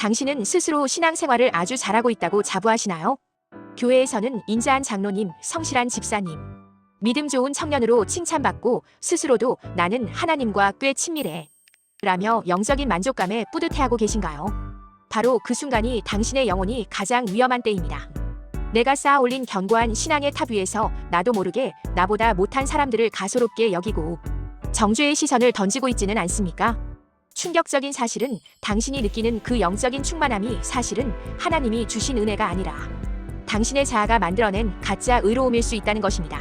당신은 스스로 신앙생활을 아주 잘하고 있다고 자부하시나요? 교회에서는 인자한 장로님, 성실한 집사님, 믿음 좋은 청년으로 칭찬받고 스스로도 나는 하나님과 꽤 친밀해 라며 영적인 만족감에 뿌듯해하고 계신가요? 바로 그 순간이 당신의 영혼이 가장 위험한 때입니다. 내가 쌓아 올린 견고한 신앙의 탑 위에서 나도 모르게 나보다 못한 사람들을 가소롭게 여기고 정죄의 시선을 던지고 있지는 않습니까? 충격적인 사실은 당신이 느끼는 그 영적인 충만함이 사실은 하나님이 주신 은혜가 아니라 당신의 자아가 만들어낸 가짜 의로움일 수 있다는 것입니다.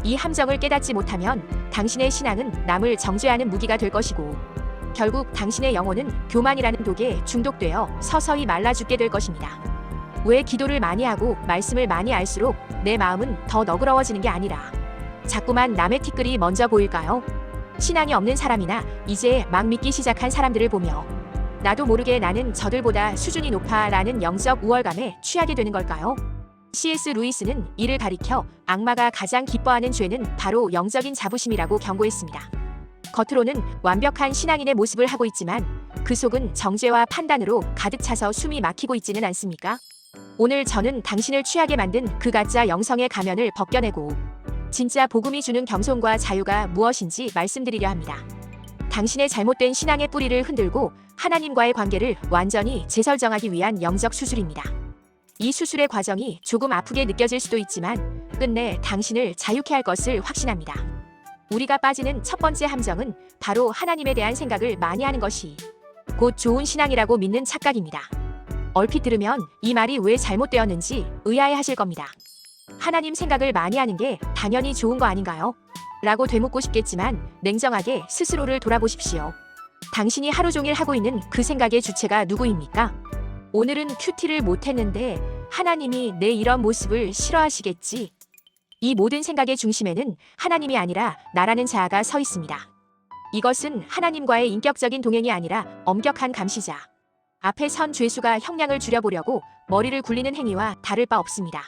이 함정을 깨닫지 못하면 당신의 신앙은 남을 정죄하는 무기가 될 것이고 결국 당신의 영혼은 교만이라는 독에 중독되어 서서히 말라 죽게 될 것입니다. 왜 기도를 많이 하고 말씀을 많이 알수록 내 마음은 더 너그러워지는 게 아니라 자꾸만 남의 티끌이 먼저 보일까요? 신앙이 없는 사람이나 이제 막 믿기 시작한 사람들을 보며 나도 모르게 나는 저들보다 수준이 높아 라는 영적 우월감에 취하게 되는 걸까요? C.S. 루이스는 이를 가리켜 악마가 가장 기뻐하는 죄는 바로 영적인 자부심이라고 경고했습니다. 겉으로는 완벽한 신앙인의 모습을 하고 있지만 그 속은 정죄와 판단으로 가득 차서 숨이 막히고 있지는 않습니까? 오늘 저는 당신을 취하게 만든 그 가짜 영성의 가면을 벗겨내고 진짜 복음이 주는 겸손과 자유가 무엇인지 말씀드리려 합니다. 당신의 잘못된 신앙의 뿌리를 흔들고 하나님과의 관계를 완전히 재설정하기 위한 영적 수술입니다. 이 수술의 과정이 조금 아프게 느껴질 수도 있지만 끝내 당신을 자유케 할 것을 확신합니다. 우리가 빠지는 첫 번째 함정은 바로 하나님에 대한 생각을 많이 하는 것이 곧 좋은 신앙이라고 믿는 착각입니다. 얼핏 들으면 이 말이 왜 잘못되었는지 의아해하실 겁니다. 하나님 생각을 많이 하는 게 당연히 좋은 거 아닌가요? 라고 되묻고 싶겠지만 냉정하게 스스로를 돌아보십시오. 당신이 하루 종일 하고 있는 그 생각의 주체가 누구입니까? 오늘은 큐티를 못했는데 하나님이 내 이런 모습을 싫어하시겠지. 이 모든 생각의 중심에는 하나님이 아니라 나라는 자아가 서 있습니다. 이것은 하나님과의 인격적인 동행이 아니라 엄격한 감시자. 앞에 선 죄수가 형량을 줄여보려고 머리를 굴리는 행위와 다를 바 없습니다.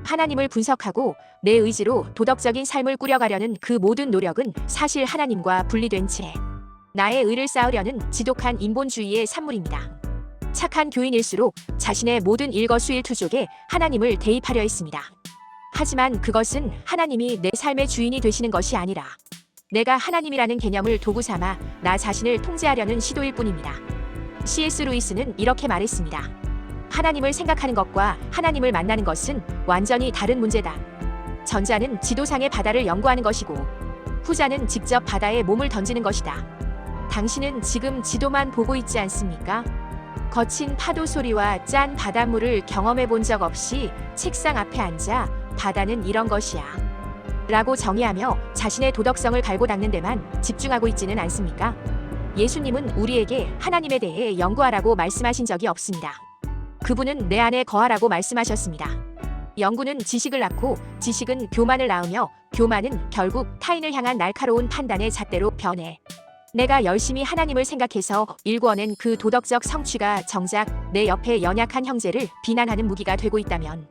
하나님을 분석하고 내 의지로 도덕적인 삶을 꾸려가려는 그 모든 노력은 사실 하나님과 분리된 채 나의 의를 쌓으려는 지독한 인본주의의 산물입니다. 착한 교인일수록 자신의 모든 일거수일투족에 하나님을 대입하려 했습니다. 하지만 그것은 하나님이 내 삶의 주인이 되시는 것이 아니라 내가 하나님이라는 개념을 도구 삼아 나 자신을 통제하려는 시도일 뿐입니다. C.S. 루이스는 이렇게 말했습니다. 하나님을 생각하는 것과 하나님을 만나는 것은 완전히 다른 문제다. 전자는 지도상의 바다를 연구하는 것이고 후자는 직접 바다에 몸을 던지는 것이다. 당신은 지금 지도만 보고 있지 않습니까? 거친 파도 소리와 짠 바닷물을 경험해 본 적 없이 책상 앞에 앉아 바다는 이런 것이야 라고 정의하며 자신의 도덕성을 갈고 닦는 데만 집중하고 있지는 않습니까? 예수님은 우리에게 하나님에 대해 연구하라고 말씀하신 적이 없습니다. 그분은 내 안에 거하라고 말씀하셨습니다. 연구는 지식을 낳고 지식은 교만을 낳으며 교만은 결국 타인을 향한 날카로운 판단의 잣대로 변해 내가 열심히 하나님을 생각해서 일구어낸 그 도덕적 성취가 정작 내 옆에 연약한 형제를 비난하는 무기가 되고 있다면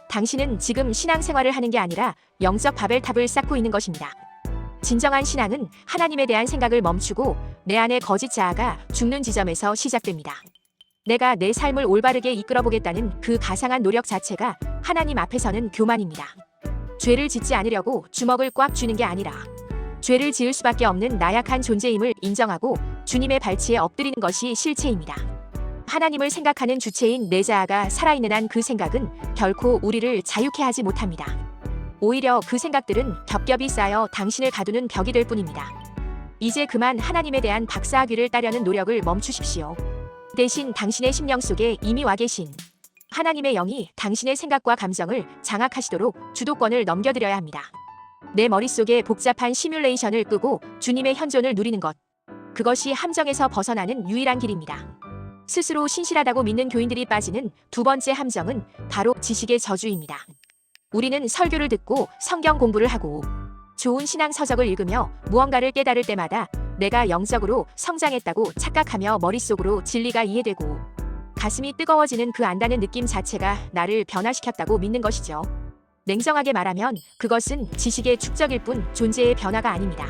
당신은 지금 신앙생활을 하는 게 아니라 영적 바벨탑을 쌓고 있는 것입니다. 진정한 신앙은 하나님에 대한 생각을 멈추고 내 안의 거짓 자아가 죽는 지점에서 시작됩니다. 내가 내 삶을 올바르게 이끌어보겠다는 그 가상한 노력 자체가 하나님 앞에서는 교만입니다. 죄를 짓지 않으려고 주먹을 꽉 쥐는 게 아니라 죄를 지을 수밖에 없는 나약한 존재임을 인정하고 주님의 발치에 엎드리는 것이 실체입니다. 하나님을 생각하는 주체인 내 자아가 살아있는 한 그 생각은 결코 우리를 자유케 하지 못합니다. 오히려 그 생각들은 겹겹이 쌓여 당신을 가두는 벽이 될 뿐입니다. 이제 그만 하나님에 대한 박사학위를 따려는 노력을 멈추십시오. 대신 당신의 심령 속에 이미 와 계신 하나님의 영이 당신의 생각과 감정을 장악하시도록 주도권을 넘겨드려야 합니다. 내 머릿속에 복잡한 시뮬레이션을 끄고 주님의 현존을 누리는 것. 그것이 함정에서 벗어나는 유일한 길입니다. 스스로 신실하다고 믿는 교인들이 빠지는 두 번째 함정은 바로 지식의 저주입니다. 우리는 설교를 듣고 성경 공부를 하고 좋은 신앙 서적을 읽으며 무언가를 깨달을 때마다 내가 영적으로 성장했다고 착각하며 머릿속으로 진리가 이해되고 가슴이 뜨거워지는 그 안다는 느낌 자체가 나를 변화시켰다고 믿는 것이죠. 냉정하게 말하면 그것은 지식의 축적일 뿐 존재의 변화가 아닙니다.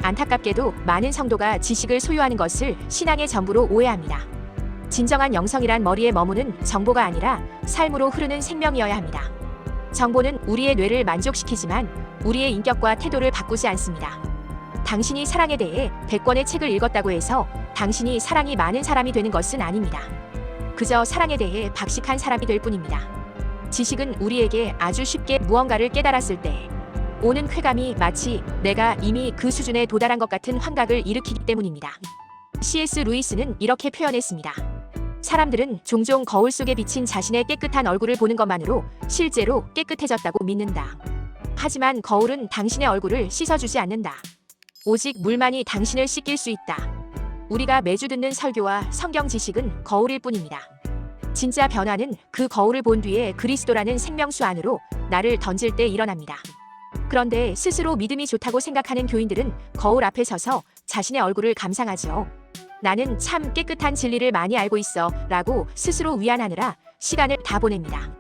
안타깝게도 많은 성도가 지식을 소유하는 것을 신앙의 전부로 오해합니다. 진정한 영성이란 머리에 머무는 정보가 아니라 삶으로 흐르는 생명이어야 합니다. 정보는 우리의 뇌를 만족시키지만 우리의 인격과 태도를 바꾸지 않습니다. 당신이 사랑에 대해 100권의 책을 읽었다고 해서 당신이 사랑이 많은 사람이 되는 것은 아닙니다. 그저 사랑에 대해 박식한 사람이 될 뿐입니다. 지식은 우리에게 아주 쉽게 무언가를 깨달았을 때 오는 쾌감이 마치 내가 이미 그 수준에 도달한 것 같은 환각을 일으키기 때문입니다. C.S. 루이스는 이렇게 표현했습니다. 사람들은 종종 거울 속에 비친 자신의 깨끗한 얼굴을 보는 것만으로 실제로 깨끗해졌다고 믿는다. 하지만 거울은 당신의 얼굴을 씻어주지 않는다. 오직 물만이 당신을 씻길 수 있다. 우리가 매주 듣는 설교와 성경 지식은 거울일 뿐입니다. 진짜 변화는 그 거울을 본 뒤에 그리스도라는 생명수 안으로 나를 던질 때 일어납니다. 그런데 스스로 믿음이 좋다고 생각하는 교인들은 거울 앞에 서서 자신의 얼굴을 감상하죠. 나는 참 깨끗한 진리를 많이 알고 있어 라고 스스로 위안하느라 시간을 다 보냅니다.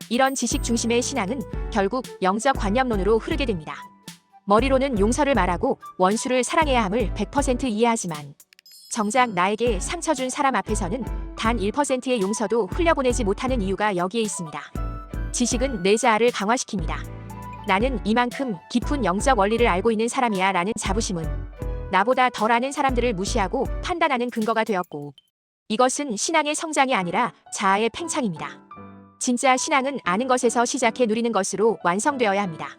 이런 지식 중심의 신앙은 결국 영적 관념론으로 흐르게 됩니다. 머리로는 용서를 말하고 원수를 사랑해야 함을 100% 이해하지만 정작 나에게 상처 준 사람 앞에서는 단 1%의 용서도 흘려보내지 못하는 이유가 여기에 있습니다. 지식은 내 자아를 강화시킵니다. 나는 이만큼 깊은 영적 원리를 알고 있는 사람이야 라는 자부심은 나보다 덜 아는 사람들을 무시하고 판단하는 근거가 되었고, 이것은 신앙의 성장이 아니라 자아의 팽창입니다. 진짜 신앙은 아는 것에서 시작해 누리는 것으로 완성되어야 합니다.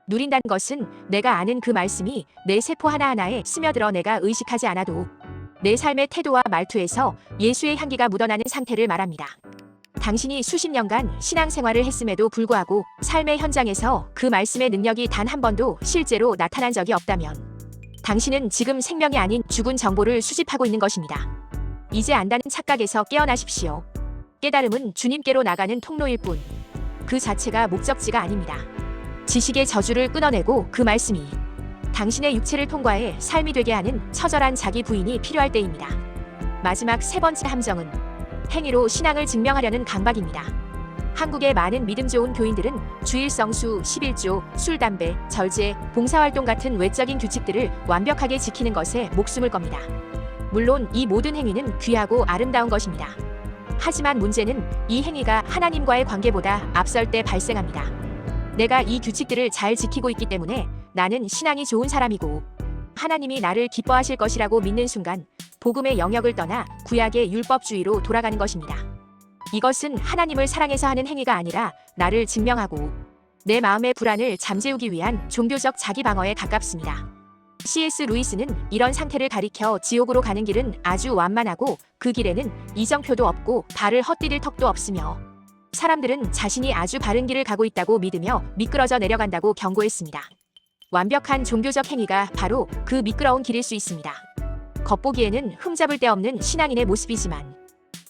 누린다는 것은 내가 아는 그 말씀이 내 세포 하나하나에 스며들어 내가 의식하지 않아도 내 삶의 태도와 말투에서 예수의 향기가 묻어나는 상태를 말합니다. 당신이 수십 년간 신앙생활을 했음에도 불구하고 삶의 현장에서 그 말씀의 능력이 단 한 번도 실제로 나타난 적이 없다면 당신은 지금 생명이 아닌 죽은 정보를 수집하고 있는 것입니다. 이제 안다는 착각에서 깨어나십시오. 깨달음은 주님께로 나가는 통로일 뿐 그 자체가 목적지가 아닙니다. 지식의 저주를 끊어내고 그 말씀이 당신의 육체를 통과해 삶이 되게 하는 처절한 자기 부인이 필요할 때입니다. 마지막 세 번째 함정은 행위로 신앙을 증명하려는 강박입니다. 한국의 많은 믿음 좋은 교인들은 주일 성수, 11조, 술, 담배, 절제, 봉사활동 같은 외적인 규칙들을 완벽하게 지키는 것에 목숨을 겁니다. 물론 이 모든 행위는 귀하고 아름다운 것입니다. 하지만 문제는 이 행위가 하나님과의 관계보다 앞설 때 발생합니다. 내가 이 규칙들을 잘 지키고 있기 때문에 나는 신앙이 좋은 사람이고 하나님이 나를 기뻐하실 것이라고 믿는 순간 복음의 영역을 떠나 구약의 율법주의로 돌아가는 것입니다. 이것은 하나님을 사랑해서 하는 행위가 아니라 나를 증명하고 내 마음의 불안을 잠재우기 위한 종교적 자기 방어에 가깝습니다. C.S. 루이스는 이런 상태를 가리켜 지옥으로 가는 길은 아주 완만하고 그 길에는 이정표도 없고 발을 헛디딜 턱도 없으며 사람들은 자신이 아주 바른 길을 가고 있다고 믿으며 미끄러져 내려간다고 경고했습니다. 완벽한 종교적 행위가 바로 그 미끄러운 길일 수 있습니다. 겉보기에는 흠잡을 데 없는 신앙인의 모습이지만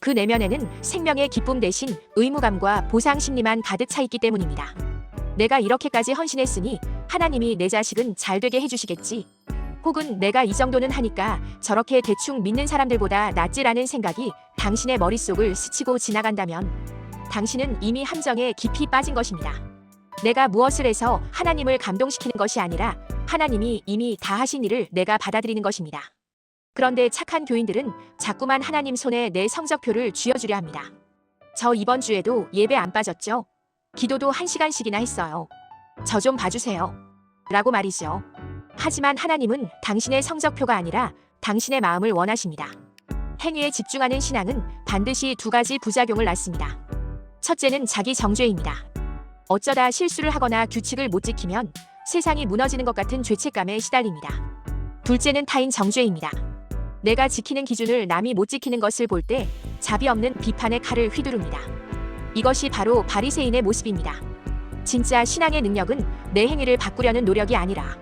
그 내면에는 생명의 기쁨 대신 의무감과 보상 심리만 가득 차 있기 때문입니다. 내가 이렇게까지 헌신했으니 하나님이 내 자식은 잘 되게 해주시겠지. 혹은 내가 이 정도는 하니까 저렇게 대충 믿는 사람들보다 낫지라는 생각이 당신의 머릿속을 스치고 지나간다면 당신은 이미 함정에 깊이 빠진 것입니다. 내가 무엇을 해서 하나님을 감동시키는 것이 아니라 하나님이 이미 다 하신 일을 내가 받아들이는 것입니다. 그런데 착한 교인들은 자꾸만 하나님 손에 내 성적표를 쥐어주려 합니다. 저 이번 주에도 예배 안 빠졌죠? 기도도 1시간씩이나 했어요. 저 좀 봐주세요. 라고 말이죠. 하지만 하나님은 당신의 성적표가 아니라 당신의 마음을 원하십니다. 행위에 집중하는 신앙은 반드시 두 가지 부작용을 낳습니다. 첫째는 자기 정죄입니다. 어쩌다 실수를 하거나 규칙을 못 지키면 세상이 무너지는 것 같은 죄책감에 시달립니다. 둘째는 타인 정죄입니다. 내가 지키는 기준을 남이 못 지키는 것을 볼 때 자비 없는 비판의 칼을 휘두릅니다. 이것이 바로 바리새인의 모습입니다. 진짜 신앙의 능력은 내 행위를 바꾸려는 노력이 아니라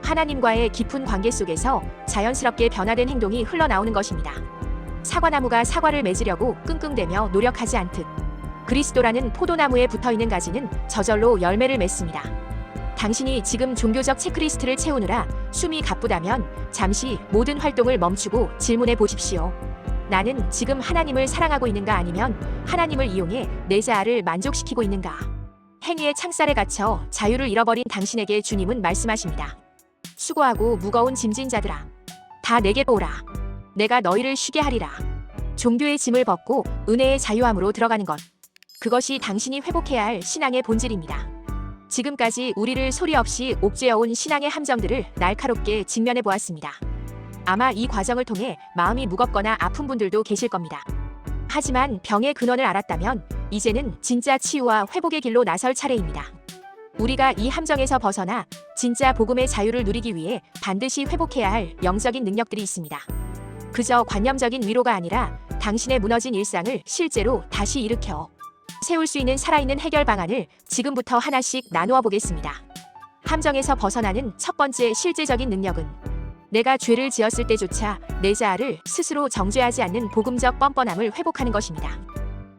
하나님과의 깊은 관계 속에서 자연스럽게 변화된 행동이 흘러나오는 것입니다. 사과나무가 사과를 맺으려고 끙끙대며 노력하지 않듯 그리스도라는 포도나무에 붙어있는 가지는 저절로 열매를 맺습니다. 당신이 지금 종교적 체크리스트를 채우느라 숨이 가쁘다면 잠시 모든 활동을 멈추고 질문해 보십시오. 나는 지금 하나님을 사랑하고 있는가 아니면 하나님을 이용해 내 자아를 만족시키고 있는가? 행위의 창살에 갇혀 자유를 잃어버린 당신에게 주님은 말씀하십니다. 수고하고 무거운 짐진 자들아, 다 내게로 오라. 내가 너희를 쉬게 하리라. 종교의 짐을 벗고 은혜의 자유함으로 들어가는 것. 그것이 당신이 회복해야 할 신앙의 본질입니다. 지금까지 우리를 소리 없이 옥죄어온 신앙의 함정들을 날카롭게 직면해 보았습니다. 아마 이 과정을 통해 마음이 무겁거나 아픈 분들도 계실 겁니다. 하지만 병의 근원을 알았다면 이제는 진짜 치유와 회복의 길로 나설 차례입니다. 우리가 이 함정에서 벗어나 진짜 복음의 자유를 누리기 위해 반드시 회복해야 할 영적인 능력들이 있습니다. 그저 관념적인 위로가 아니라 당신의 무너진 일상을 실제로 다시 일으켜 세울 수 있는 살아있는 해결 방안을 지금부터 하나씩 나누어 보겠습니다. 함정에서 벗어나는 첫 번째 실제적인 능력은 내가 죄를 지었을 때조차 내 자아를 스스로 정죄하지 않는 복음적 뻔뻔함을 회복하는 것입니다.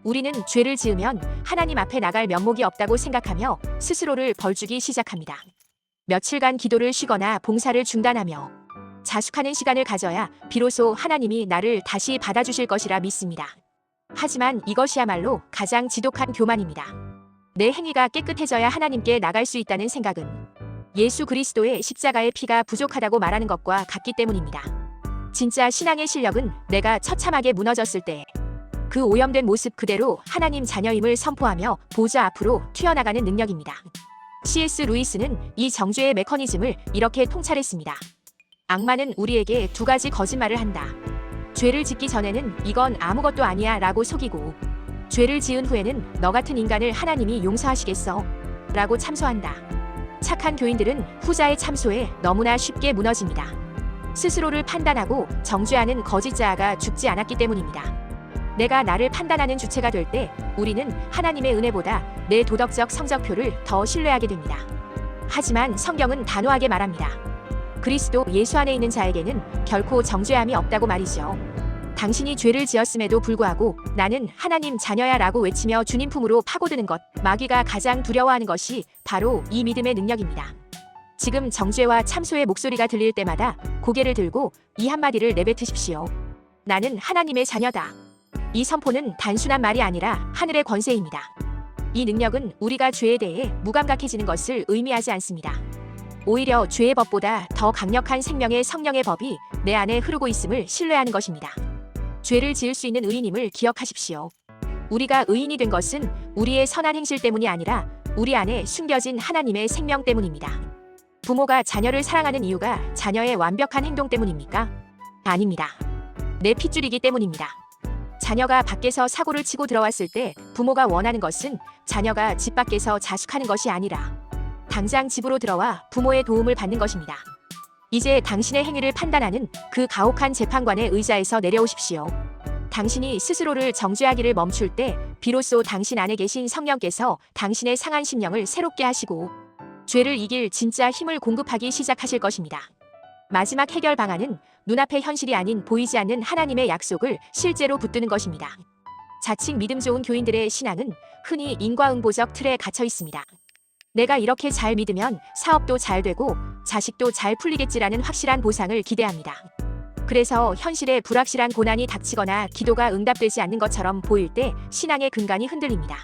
우리는 죄를 지으면 하나님 앞에 나갈 면목이 없다고 생각하며 스스로를 벌주기 시작합니다. 며칠간 기도를 쉬거나 봉사를 중단하며 자숙하는 시간을 가져야 비로소 하나님이 나를 다시 받아주실 것이라 믿습니다. 하지만 이것이야말로 가장 지독한 교만입니다. 내 행위가 깨끗해져야 하나님께 나갈 수 있다는 생각은 예수 그리스도의 십자가의 피가 부족하다고 말하는 것과 같기 때문입니다. 진짜 신앙의 실력은 내가 처참하게 무너졌을 때 그 오염된 모습 그대로 하나님 자녀임을 선포하며 보좌 앞으로 튀어나가는 능력입니다. C.S. 루이스는 이 정죄의 메커니즘을 이렇게 통찰했습니다. 악마는 우리에게 두 가지 거짓말을 한다. 죄를 짓기 전에는 이건 아무것도 아니야 라고 속이고, 죄를 지은 후에는 너 같은 인간을 하나님이 용서하시겠어 라고 참소한다. 착한 교인들은 후자의 참소에 너무나 쉽게 무너집니다. 스스로를 판단하고 정죄하는 거짓 자아가 죽지 않았기 때문입니다. 내가 나를 판단하는 주체가 될 때 우리는 하나님의 은혜보다 내 도덕적 성적표를 더 신뢰하게 됩니다. 하지만 성경은 단호하게 말합니다. 그리스도 예수 안에 있는 자에게는 결코 정죄함이 없다고 말이죠. 당신이 죄를 지었음에도 불구하고 나는 하나님 자녀야 라고 외치며 주님 품으로 파고드는 것, 마귀가 가장 두려워하는 것이 바로 이 믿음의 능력입니다. 지금 정죄와 참소의 목소리가 들릴 때마다 고개를 들고 이 한마디를 내뱉으십시오. 나는 하나님의 자녀다. 이 선포는 단순한 말이 아니라 하늘의 권세입니다. 이 능력은 우리가 죄에 대해 무감각해지는 것을 의미하지 않습니다. 오히려 죄의 법보다 더 강력한 생명의 성령의 법이 내 안에 흐르고 있음을 신뢰하는 것입니다. 죄를 지을 수 있는 의인임을 기억하십시오. 우리가 의인이 된 것은 우리의 선한 행실 때문이 아니라 우리 안에 숨겨진 하나님의 생명 때문입니다. 부모가 자녀를 사랑하는 이유가 자녀의 완벽한 행동 때문입니까? 아닙니다. 내 핏줄이기 때문입니다. 자녀가 밖에서 사고를 치고 들어왔을 때 부모가 원하는 것은 자녀가 집 밖에서 자숙하는 것이 아니라 당장 집으로 들어와 부모의 도움을 받는 것입니다. 이제 당신의 행위를 판단하는 그 가혹한 재판관의 의자에서 내려오십시오. 당신이 스스로를 정죄하기를 멈출 때 비로소 당신 안에 계신 성령께서 당신의 상한 심령을 새롭게 하시고 죄를 이길 진짜 힘을 공급하기 시작하실 것입니다. 마지막 해결 방안은 눈앞의 현실이 아닌 보이지 않는 하나님의 약속을 실제로 붙드는 것입니다. 자칭 믿음 좋은 교인들의 신앙은 흔히 인과응보적 틀에 갇혀 있습니다. 내가 이렇게 잘 믿으면 사업도 잘 되고 자식도 잘 풀리겠지라는 확실한 보상을 기대합니다. 그래서 현실에 불확실한 고난이 닥치거나 기도가 응답되지 않는 것처럼 보일 때 신앙의 근간이 흔들립니다.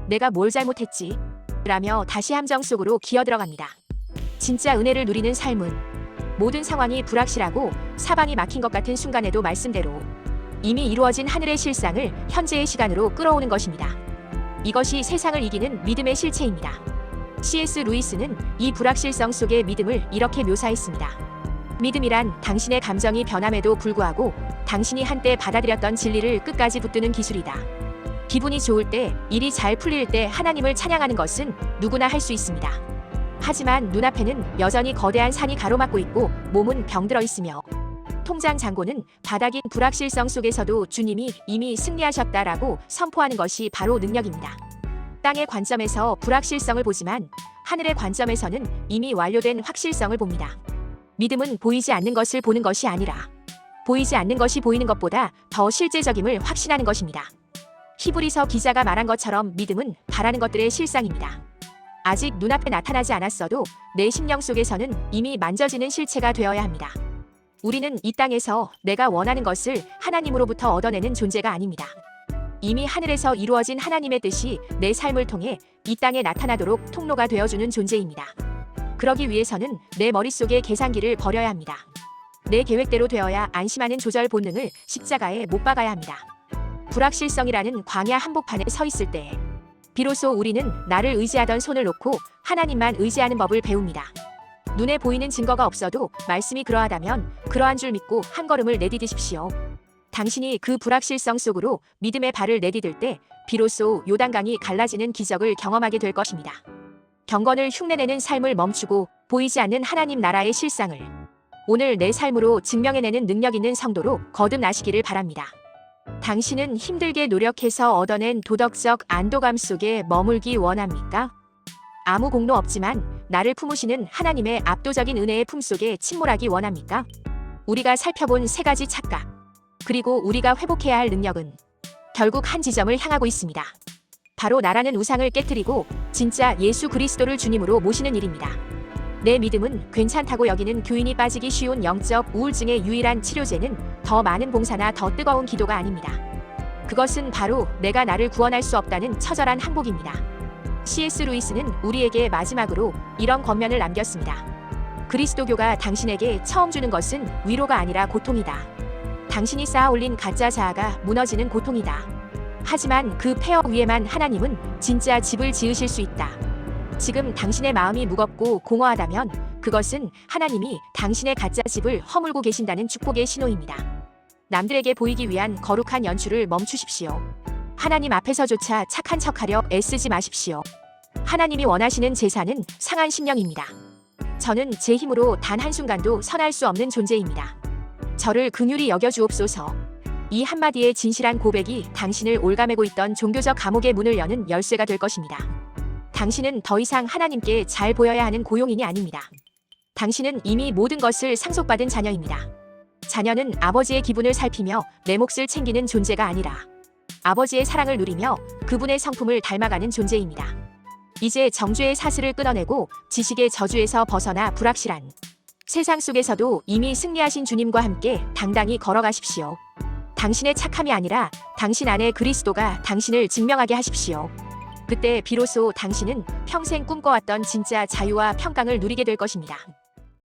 내가 뭘 잘못했지? 라며 다시 함정 속으로 기어들어갑니다. 진짜 은혜를 누리는 삶은 모든 상황이 불확실하고 사방이 막힌 것 같은 순간에도 말씀대로 이미 이루어진 하늘의 실상을 현재의 시간으로 끌어오는 것입니다. 이것이 세상을 이기는 믿음의 실체입니다. C.S. 루이스는 이 불확실성 속의 믿음을 이렇게 묘사했습니다. 믿음이란 당신의 감정이 변함에도 불구하고 당신이 한때 받아들였던 진리를 끝까지 붙드는 기술이다. 기분이 좋을 때, 일이 잘 풀릴 때 하나님을 찬양하는 것은 누구나 할 수 있습니다. 하지만 눈앞에는 여전히 거대한 산이 가로막고 있고 몸은 병들어 있으며 통장 잔고는 바닥인 불확실성 속에서도 주님이 이미 승리하셨다라고 선포하는 것이 바로 능력입니다. 땅의 관점에서 불확실성을 보지만 하늘의 관점에서는 이미 완료된 확실성을 봅니다. 믿음은 보이지 않는 것을 보는 것이 아니라 보이지 않는 것이 보이는 것보다 더 실제적임을 확신하는 것입니다. 히브리서 기자가 말한 것처럼 믿음은 바라는 것들의 실상입니다. 아직 눈앞에 나타나지 않았어도 내 심령 속에서는 이미 만져지는 실체가 되어야 합니다. 우리는 이 땅에서 내가 원하는 것을 하나님으로부터 얻어내는 존재가 아닙니다. 이미 하늘에서 이루어진 하나님의 뜻이 내 삶을 통해 이 땅에 나타나도록 통로가 되어주는 존재입니다. 그러기 위해서는 내 머릿속의 계산기를 버려야 합니다. 내 계획대로 되어야 안심하는 조절 본능을 십자가에 못 박아야 합니다. 불확실성이라는 광야 한복판에 서 있을 때 비로소 우리는 나를 의지하던 손을 놓고 하나님만 의지하는 법을 배웁니다. 눈에 보이는 증거가 없어도 말씀이 그러하다면 그러한 줄 믿고 한 걸음을 내디디십시오. 당신이 그 불확실성 속으로 믿음의 발을 내디딜 때 비로소 요단강이 갈라지는 기적을 경험하게 될 것입니다. 경건을 흉내내는 삶을 멈추고 보이지 않는 하나님 나라의 실상을 오늘 내 삶으로 증명해내는 능력 있는 성도로 거듭나시기를 바랍니다. 당신은 힘들게 노력해서 얻어낸 도덕적 안도감 속에 머물기 원합니까? 아무 공로 없지만 나를 품으시는 하나님의 압도적인 은혜의 품속에 침몰하기 원합니까? 우리가 살펴본 세 가지 착각, 그리고 우리가 회복해야 할 능력은 결국 한 지점을 향하고 있습니다. 바로 나라는 우상을 깨뜨리고 진짜 예수 그리스도를 주님으로 모시는 일입니다. 내 믿음은 괜찮다고 여기는 교인이 빠지기 쉬운 영적 우울증의 유일한 치료제는 더 많은 봉사나 더 뜨거운 기도가 아닙니다. 그것은 바로 내가 나를 구원할 수 없다는 처절한 항복입니다. C.S. 루이스는 우리에게 마지막으로 이런 권면을 남겼습니다. 그리스도교가 당신에게 처음 주는 것은 위로가 아니라 고통이다. 당신이 쌓아올린 가짜 자아가 무너지는 고통이다. 하지만 그 폐허 위에만 하나님은 진짜 집을 지으실 수 있다. 지금 당신의 마음이 무겁고 공허하다면 그것은 하나님이 당신의 가짜 집을 허물고 계신다는 축복의 신호입니다. 남들에게 보이기 위한 거룩한 연출을 멈추십시오. 하나님 앞에서조차 착한 척하려 애쓰지 마십시오. 하나님이 원하시는 제사는 상한 심령입니다. 저는 제 힘으로 단 한순간도 선할 수 없는 존재입니다. 저를 긍휼히 여겨주옵소서. 이 한마디의 진실한 고백이 당신을 올가매고 있던 종교적 감옥의 문을 여는 열쇠가 될 것입니다. 당신은 더 이상 하나님께 잘 보여야 하는 고용인이 아닙니다. 당신은 이미 모든 것을 상속받은 자녀입니다. 자녀는 아버지의 기분을 살피며 내 몫을 챙기는 존재가 아니라 아버지의 사랑을 누리며 그분의 성품을 닮아가는 존재입니다. 이제 정죄의 사슬을 끊어내고 지식의 저주에서 벗어나 불확실한 세상 속에서도 이미 승리하신 주님과 함께 당당히 걸어가십시오. 당신의 착함이 아니라 당신 안에 그리스도가 당신을 증명하게 하십시오. 그때 비로소 당신은 평생 꿈꿔왔던 진짜 자유와 평강을 누리게 될 것입니다.